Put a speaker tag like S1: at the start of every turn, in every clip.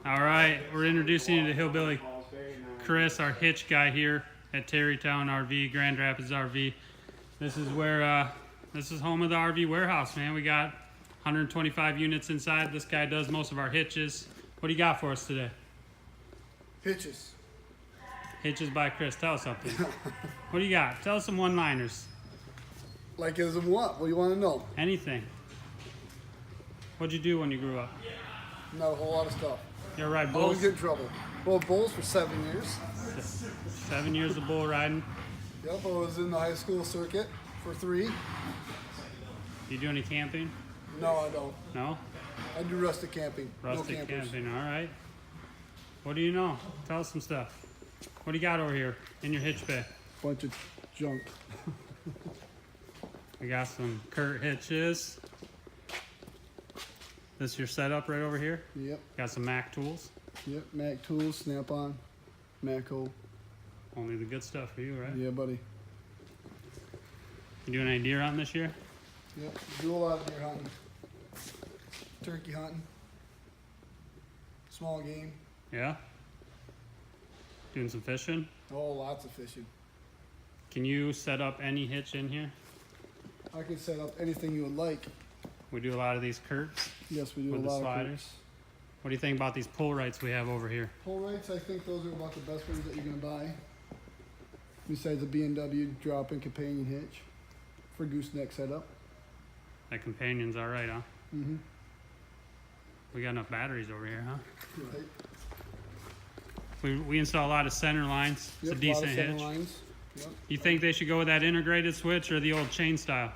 S1: All right, we're introducing you to Hillbilly. Chris, our hitch guy here at Terrytown RV, Grand Rapids RV. This is where, this is home of the RV warehouse, man. We got 125 units inside. This guy does most of our hitches. What do you got for us today?
S2: Hitches.
S1: Hitches by Chris. Tell us something. What do you got? Tell us some one-liners.
S2: Like as in what? What do you want to know?
S1: Anything. What'd you do when you grew up?
S2: Not a whole lot of stuff.
S1: You ever ride
S2: Always
S1: bulls?
S2: get in trouble. Rode bulls for 7 years.
S1: 7 years of bull riding.
S2: Yep, I was in the high school circuit for 3.
S1: You do any camping?
S2: No, I don't.
S1: No?
S2: I do rustic camping.
S1: Rustic
S2: no campers.
S1: camping, all right. What do you know? Tell us some stuff. What do you got over here in your hitch bay?
S2: Bunch of junk.
S1: We got some Kurt hitches. This is your setup right over here?
S2: Yep.
S1: Got some Mac tools.
S2: Yep, Mac tools, Snap-on, Macco.
S1: Only the good stuff for you, right?
S2: Yeah, buddy.
S1: You doing any deer hunting this year?
S2: Yep, do a lot of deer hunting. Turkey hunting. Small game.
S1: Yeah? Doing some fishing?
S2: Oh, lots of fishing.
S1: Can you set up any hitch in here?
S2: I can set up anything you would like.
S1: We do a lot of these Kurts
S2: Yes, we do
S1: with
S2: a
S1: the
S2: lot
S1: sliders.
S2: of
S1: What do you think about these pull rights we have over here?
S2: pull rates. I think those are about the best ones that you're gonna buy. Besides the B&W drop-in companion hitch for gooseneck setup.
S1: That companion's all right, huh?
S2: Mm-hmm.
S1: We got enough batteries over here, huh?
S2: Right.
S1: We install a lot of center lines. It's
S2: Yep,
S1: a decent
S2: lot of center
S1: hitch.
S2: lines. Yep.
S1: You think they should go with that integrated switch or the old chain style?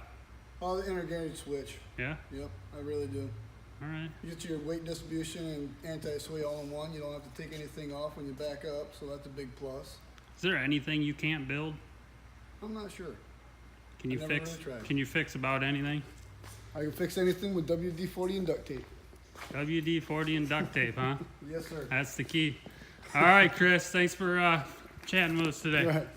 S2: Oh, the integrated switch.
S1: Yeah?
S2: Yep, I really do.
S1: All right.
S2: You get your weight distribution and anti-sway all in one. You don't have to take anything off when you back up, so that's a big plus.
S1: Is there anything you can't build?
S2: I'm not sure.
S1: Can you
S2: Never
S1: fix?
S2: really tried.
S1: Can you fix about anything?
S2: I can fix anything with WD-40 and duct tape.
S1: WD-40 and duct tape, huh?
S2: Yes, sir.
S1: That's the key. All right, Chris. Thanks for chatting with us today.
S2: Right.